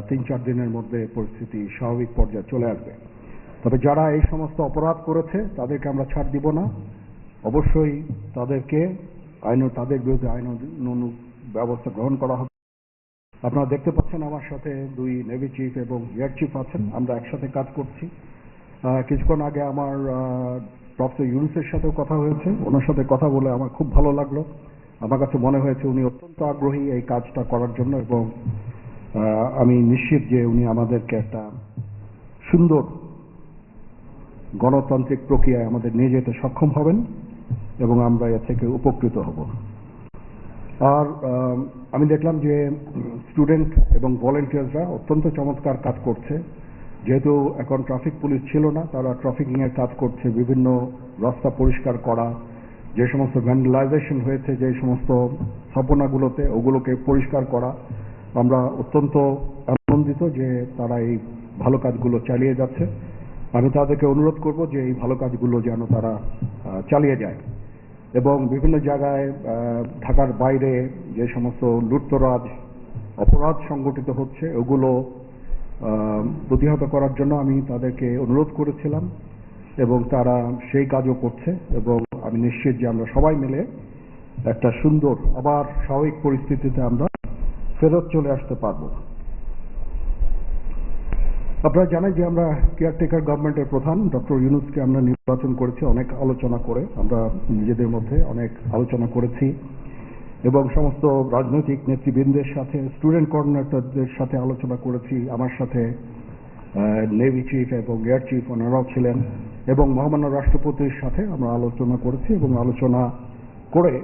3-4 দিনের মধ্যে পরিস্থিতি স্বাভাবিক পর্যায়ে চলে আসবে। তবে যারা এই সমস্ত অপরাধ করেছে তাদেরকে আমরা ছাড় দিব না। অবশ্যই তাদেরকে তাদের বিরুদ্ধে আইনানুগ ব্যবস্থা গ্রহণ করা হবে। আপনারা দেখতে পাচ্ছেন আমার সাথে 2 নেভি চিফ এবং এয়ার চিফ আছেন, আমরা একসাথে কাজ করছি। কিছুক্ষণ আগে আমার প্রফেসর ইউনুসের সাথেও কথা হয়েছে, ওনার সাথে কথা বলে আমার খুব ভালো লাগলো। আমার কাছে মনে হয়েছে উনি অত্যন্ত আগ্রহী এই কাজটা করার জন্য, এবং আমি নিশ্চিত যে উনি আমাদেরকে একটা সুন্দর গণতান্ত্রিক প্রক্রিয়ায় আমাদের নিয়ে যেতে সক্ষম হবেন এবং আমরা এর থেকে উপকৃত হব। আর আমি দেখলাম যে স্টুডেন্ট এবং ভলেন্টিয়ার্সরা অত্যন্ত চমৎকার কাজ করছে। যেহেতু এখন ট্রাফিক পুলিশ ছিল না, তারা ট্রাফিকিং এর কাজ করছে, বিভিন্ন রাস্তা পরিষ্কার করা, যে সমস্ত ভ্যান্ডালাইজেশন হয়েছে যে সমস্ত স্থাপনাগুলোতে, ওগুলোকে পরিষ্কার করা। আমরা অত্যন্ত আনন্দিত যে তারা এই ভালো কাজগুলো চালিয়ে যাচ্ছে। আমি তাদেরকে অনুরোধ করব যে এই ভালো কাজগুলো যেন তারা চালিয়ে যায় এবং বিভিন্ন জায়গায় ঢাকার বাইরে যে সমস্ত লুটতরাজ অপরাধ সংগঠিত হচ্ছে ওগুলো প্রতিহত করার জন্য আমি তাদেরকে অনুরোধ করেছিলাম এবং তারা সেই কাজও করছে। এবং আমি নিশ্চিত যে আমরা সবাই মিলে একটা সুন্দর আবার স্বাভাবিক পরিস্থিতিতে আমরা ফেরত চলে আসতে পারব। আপনারা জানেন যে আমরা কেয়ারটেকার গভর্নমেন্টের প্রধান ডক্টর ইউনূসকে আমরা নির্বাচন করেছি অনেক আলোচনা করে, আমরা নিজেদের মধ্যে অনেক আলোচনা করেছি এবং সমস্ত রাজনৈতিক নেতৃবৃন্দের সাথে, স্টুডেন্ট কোঅর্ডিনেটরদের সাথে আলোচনা করেছি। আমার সাথে নেভি চিফ এবং এয়ার চিফ ওনারাও ছিলেন এবং মহামান্য রাষ্ট্রপতির সাথে আমরা আলোচনা করেছি এবং আলোচনা করে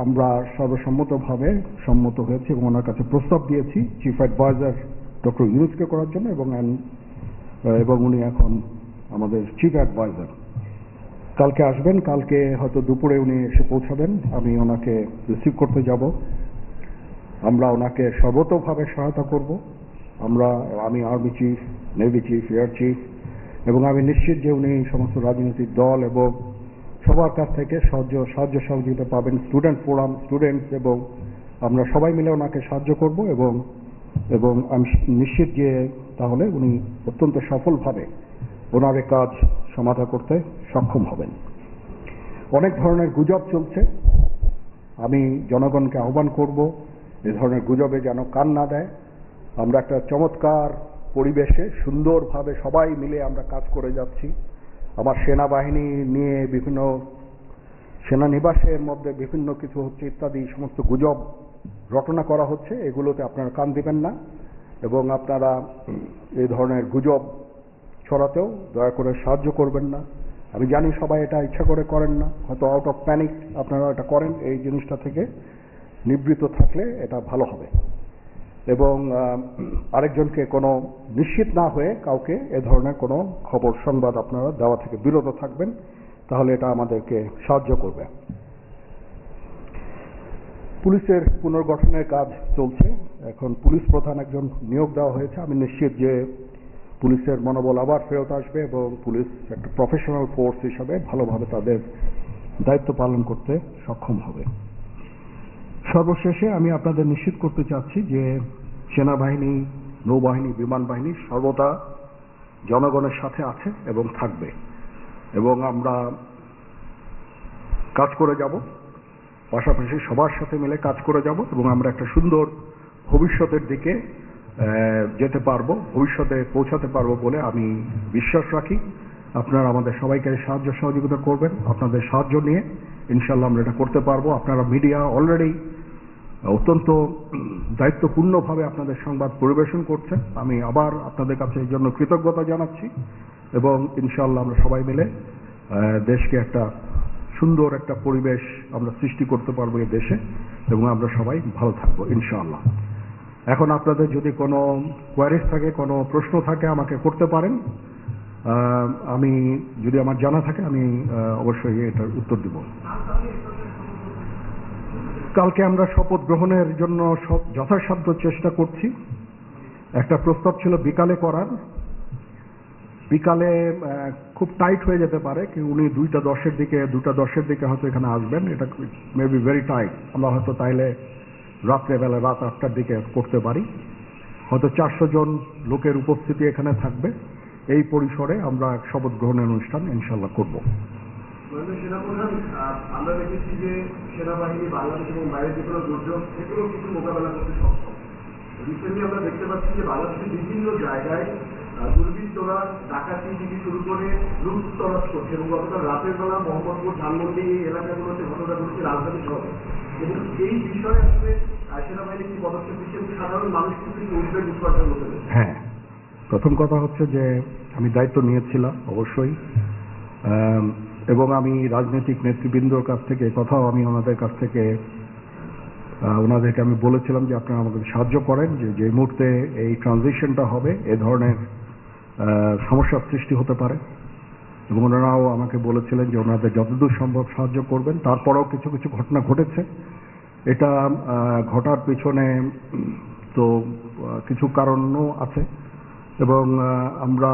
আমরা সর্বসম্মতভাবে সম্মত হয়েছি এবং ওনার কাছে প্রস্তাব দিয়েছি চিফ অ্যাডভাইজার ডক্টর ইউনূসকে করার জন্য এবং উনি এখন আমাদের চিফ অ্যাডভাইজার। কালকে আসবেন, কালকে হয়তো দুপুরে উনি এসে পৌঁছাবেন, আমি ওনাকে রিসিভ করতে যাব। আমরা ওনাকে সর্বতোভাবে সহায়তা করব। আমি army chief, navy chief, air chief, এবং আমি নিশ্চিত যে উনি সমস্ত রাজনৈতিক দল এবং সবার কাছ থেকে সাহায্য সহযোগিতা পাবেন। স্টুডেন্ট ফোরাম, স্টুডেন্টস, এবং আমরা সবাই মিলে ওনাকে সাহায্য করব এবং আমি নিশ্চিত যে তাহলে উনি অত্যন্ত সফলভাবে ওনার এই কাজ সমাধা করতে সক্ষম হবেন। অনেক ধরনের গুজব চলছে, আমি জনগণকে আহ্বান করব এ ধরনের গুজবে যেন কান না দেয়। আমরা একটা চমৎকার পরিবেশে সুন্দরভাবে সবাই মিলে আমরা কাজ করে যাচ্ছি। আমার সেনাবাহিনী নিয়ে বিভিন্ন সেনানিবাসের মধ্যে বিভিন্ন কিছু হচ্ছে ইত্যাদি সমস্ত গুজব রটনা করা হচ্ছে, এগুলোতে আপনারা কান দিবেন না এবং আপনারা এই ধরনের গুজব ছড়াতেও দয়া করে সাহায্য করবেন না। আমি জানি সবাই এটা ইচ্ছা করে করেন না, হয়তো আউট অফ প্যানিক আপনারা এটা করেন। এই জিনিসটা থেকে নিবৃত্ত থাকলে এটা ভালো হবে এবং আরেকজনকে কোনো নিশ্চিত না হয়ে কাউকে এ ধরনের কোনো খবর সংবাদ আপনারা দেওয়া থেকে বিরত থাকবেন, তাহলে এটা আমাদেরকে সাহায্য করবে। পুলিশের পুনর্গঠনের কাজ চলছে, এখন পুলিশ প্রধান একজন নিয়োগ দেওয়া হয়েছে। আমি নিশ্চিত যে পুলিশের মনোবল আবার ফেরত আসবে এবং পুলিশ একটা প্রফেশনাল ফোর্স হিসাবে ভালোভাবে তাদের দায়িত্ব পালন করতে সক্ষম হবে। সর্বশেষে আমি আপনাদের নিশ্চিত করতে চাচ্ছি যে সেনাবাহিনী, নৌবাহিনী, বিমান বাহিনী সর্বদা জনগণের সাথে আছে এবং থাকবে এবং আমরা কাজ করে যাব, পাশাপাশি সবার সাথে মিলে কাজ করে যাব এবং আমরা একটা সুন্দর ভবিষ্যতের দিকে যেতে পারবো, ভবিষ্যতে পৌঁছাতে পারবো বলে আমি বিশ্বাস রাখি। আপনারা আমাদের সবাইকে সাহায্য সহযোগিতা করবেন, আপনাদের সাহায্য নিয়ে ইনশাল্লাহ আমরা এটা করতে পারবো। আপনারা মিডিয়া অলরেডি অত্যন্ত দায়িত্বপূর্ণভাবে আপনাদের সংবাদ পরিবেশন করছেন, আমি আবার আপনাদের কাছে এই জন্য কৃতজ্ঞতা জানাচ্ছি এবং ইনশাল্লাহ আমরা সবাই মিলে দেশকে একটা সুন্দর একটা পরিবেশ আমরা সৃষ্টি করতে পারবো এই দেশে এবং আমরা সবাই ভালো থাকবো ইনশাআল্লাহ। এখন আপনাদের যদি কোনো কোয়ারিজ থাকে, কোনো প্রশ্ন থাকে আমাকে করতে পারেন। আমি যদি আমার জানা থাকে আমি অবশ্যই এটার উত্তর দিব। কালকে আমরা শপথ গ্রহণের জন্য যথাসাধ্য চেষ্টা করছি। একটা প্রস্তাব ছিল বিকালে করার, বিকালে খুব টাইট হয়ে যেতে পারে কি উনি 2:10 দিকে হয়তো এখানে আসবেন, এটা মেবি ভেরি টাইট। আমরা হয়তো তাইলে রাত্রেবেলা রাত 8টার দিকে করতে পারি। হয়তো 400 জন লোকের উপস্থিতি এখানে থাকবে। এই পরিসরে আমরা এক শপথ গ্রহণের অনুষ্ঠান ইনশাল্লাহ করব। সেনাপ্রধান, আমরা দেখেছি যে সেনাবাহিনী বাংলাদেশ এবং বাইরের যে কোনো দুর্যোগ সেগুলো কিন্তু মোকাবেলা করতে সক্ষম। রিসেন্টলি আমরা দেখতে পাচ্ছি যে বাংলাদেশের বিভিন্ন জায়গায় দুর্বৃত্তরা ডাকাতি থেকে শুরু করে লুট তরাজ করছে এবং গতকাল রাতের বেলা মোহাম্মদপুর, ধানমন্ডি এই এলাকাগুলোতে ঘটনা ঘটছে রাজধানী শহরে। এবং এই বিষয়ে আসলে সেনাবাহিনী কি পদক্ষেপ দিচ্ছে এবং সাধারণ মানুষ কিন্তু উদ্বেগ উৎপাদন হতে পারে? হ্যাঁ, প্রথম কথা হচ্ছে যে আমি দায়িত্ব নিয়েছিলাম অবশ্যই, এবং আমি রাজনৈতিক নেতৃবৃন্দর কাছ থেকে কথাও আমি ওনাদের কাছ থেকে ওনাদেরকে আমি বলেছিলাম যে আপনারা আমাকে সাহায্য করেন, যে মুহূর্তে এই ট্রানজিশনটা হবে এ ধরনের সমস্যার সৃষ্টি হতে পারে, এবং ওনারাও আমাকে বলেছিলেন যে ওনাদের যতদূর সম্ভব সাহায্য করবেন। তারপরেও কিছু কিছু ঘটনা ঘটেছে। এটা ঘটার পিছনে তো কিছু কারণও আছে, এবং আমরা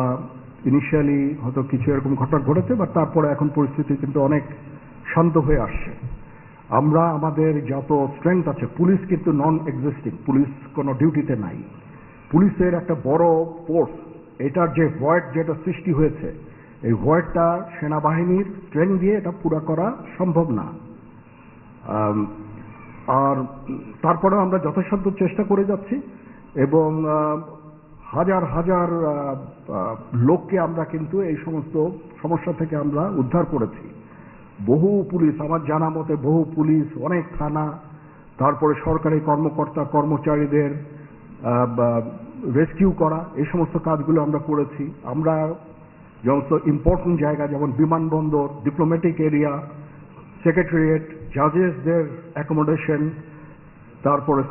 ইনিশিয়ালি হয়তো কিছু এরকম ঘটনা ঘটেছে, বাট তারপরে এখন পরিস্থিতি কিন্তু অনেক শান্ত হয়ে আসছে। আমরা আমাদের যত স্ট্রেংথ আছে, পুলিশ কিন্তু নন এক্সিস্টিং, পুলিশ কোনো ডিউটিতে নাই। পুলিশের একটা বড় ফোর্স, এটার যে ভয়েড যেটা সৃষ্টি হয়েছে, এই ভয়েডটা সেনাবাহিনীর স্ট্রেংথ দিয়ে এটা পুরা করা সম্ভব না। আর তারপরেও আমরা যথাসাধ্য চেষ্টা করে যাচ্ছি, এবং হাজার হাজার লোককে আমরা কিন্তু এই সমস্ত সমস্যা থেকে আমরা উদ্ধার করেছি। বহু পুলিশ, আমার জানা মতে বহু পুলিশ, অনেক থানা, তারপরে সরকারি কর্মকর্তা কর্মচারীদের রেস্কিউ করা, এই সমস্ত কাজগুলো আমরা করেছি। আমরা সমস্ত ইম্পর্টেন্ট জায়গা যেমন বিমানবন্দর, ডিপ্লোম্যাটিক এরিয়া, সেক্রেটারিয়েট, জাজেসদের অ্যাকোমোডেশন, তারপরে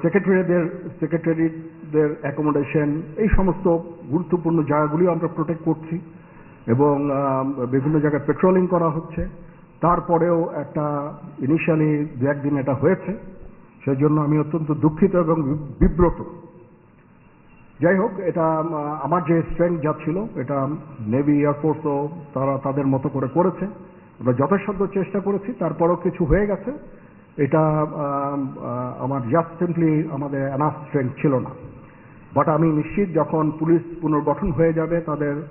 সেক্রেটারিদের অ্যাকোমোডেশন, এই সমস্ত গুরুত্বপূর্ণ জায়গাগুলিও আমরা প্রোটেক্ট করছি, এবং বিভিন্ন জায়গায় পেট্রোলিং করা হচ্ছে। তারপরেও একটা ইনিশিয়ালি দু একদিন এটা হয়েছে, সেজন্য আমি অত্যন্ত দুঃখিত এবং বিব্রত। যাই হোক, এটা আমার যে স্ট্রেংথ যা ছিল এটা নেভি, এয়ারফোর্সও তারা তাদের মতো করে করেছে। আমরা যথাসাধ্য চেষ্টা করেছি, তারপরেও কিছু হয়ে গেছে। এটা আমার জাস্ট সিম্পলি আমাদের এনাফ স্ট্রেংথ ছিল না। বাট আমি নিশ্চিত যখন পুলিশ পুনর্গঠন হয়ে যাবে,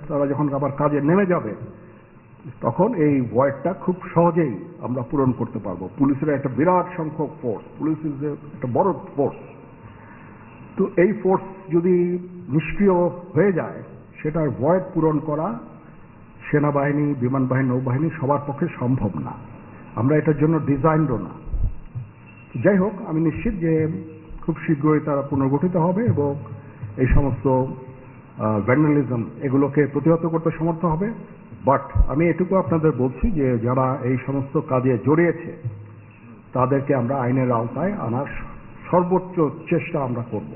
তারা যখন আবার কাজে নেমে যাবে, তখন এই ভয়েডটা খুব সহজেই আমরা পূরণ করতে পারবো। পুলিশের একটা বিরাট সংখ্যক ফোর্স, পুলিশ ইজ একটা বড় ফোর্স। তো এই ফোর্স যদি নিষ্ক্রিয় হয়ে যায়, সেটার ভয়েড পূরণ করা সেনাবাহিনী, বিমান বাহিনী, নৌবাহিনী সবার পক্ষে সম্ভব না। আমরা এটার জন্য ডিজাইনডও না। যাই হোক, আমি নিশ্চিত যে খুব শীঘ্রই তারা পুনর্গঠিত হবে এবং এই সমস্ত ভ্যান্ডালিজম এগুলোকে প্রতিহত করতে সমর্থ হবে। বাট আমি এটুকু আপনাদের বলছি যে যারা এই সমস্ত কাজে জড়িয়েছে তাদেরকে আমরা আইনের আওতায় আনার সর্বোচ্চ চেষ্টা আমরা করব।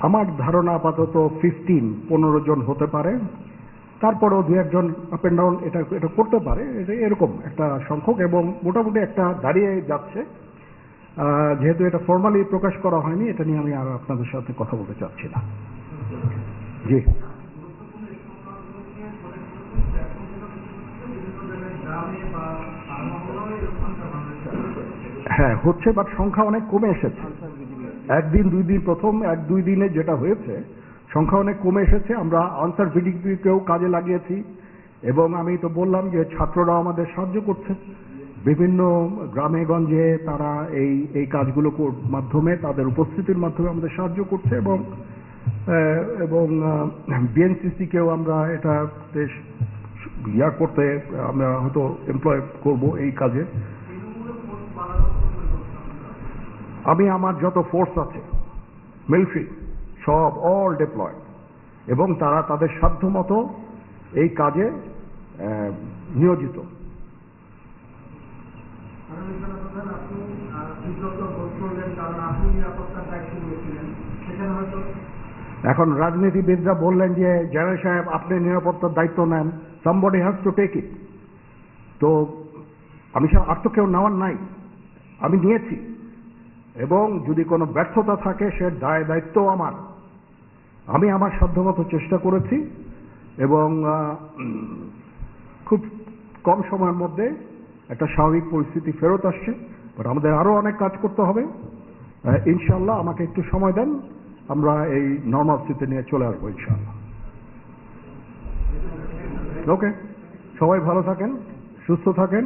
আমার ধারণা আপাতত 15 জন হতে পারে, তারপরেও দু একজন আপ অ্যান্ড ডাউন এটা করতে পারে, এরকম একটা সংখ্যক, এবং মোটামুটি একটা দাঁড়িয়ে যাচ্ছে। যেহেতু এটা ফর্মালি প্রকাশ করা হয়নি, এটা নিয়ে আমি আর আপনাদের সাথে কথা বলতে চাচ্ছি না। জি, হ্যাঁ হচ্ছে, বাট সংখ্যা অনেক কমে এসেছে। একদিন দুই দিন, প্রথম এক দুই দিনে যেটা হয়েছে, সংখ্যা অনেক কমে এসেছে। আমরা আনসার ভিডিপিকেও কাজে লাগিয়েছি, এবং আমি তো বললাম যে ছাত্ররা আমাদের সাহায্য করছে বিভিন্ন গ্রামে গঞ্জে। তারা এই কাজগুলো মাধ্যমে, তাদের উপস্থিতির মাধ্যমে আমাদের সাহায্য করছে, এবং বিএনসিসিকেও আমরা এটা করতে আমরা হয়তো এমপ্লয় করব এই কাজে। আমি আমার যত ফোর্স আছে মিলিটারি সব অল ডিপ্লয়, এবং তারা তাদের সাধ্যমতো এই কাজে নিয়োজিত। এখন রাজনীতিবিদরা বললেন যে জেনারেল সাহেব আপনি নিরাপত্তার দায়িত্ব নেন, somebody has to take it। তো আমি আর তো কেউ নেওয়ার নাই, আমি নিয়েছি, এবং যদি কোনো ব্যর্থতা থাকে সে দায়িত্ব আমার। আমি আমার সাধ্যমতো চেষ্টা করেছি, এবং খুব কম সময়ের মধ্যে একটা স্বাভাবিক পরিস্থিতি ফেরত আসছে, বাট আমাদের আরো অনেক কাজ করতে হবে। ইনশাআল্লাহ আমাকে একটু সময় দেন, আমরা এই নর্মালসিতে নিয়ে চলে আসবো ইনশাআল্লাহ। ওকে, সবাই ভালো থাকেন, সুস্থ থাকেন।